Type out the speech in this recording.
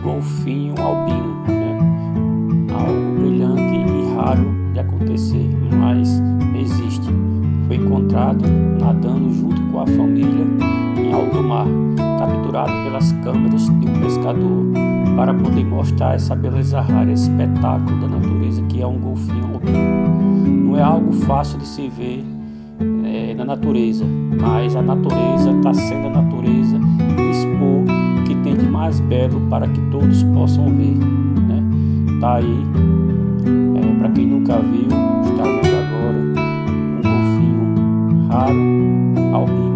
golfinho albino, né? Algo brilhante e raro de acontecer, mas existe. Foi encontrado nadando junto com a família em alto mar, capturado pelas câmeras de um pescador, para poder mostrar essa beleza rara, esse espetáculo da natureza que é um golfinho albino. Não é algo fácil de se ver na natureza, mas a natureza está sendo a natureza expor o que tem de mais belo para que todos possam ver, né? Tá aí, para quem nunca viu, está vendo agora um golfinho raro albino.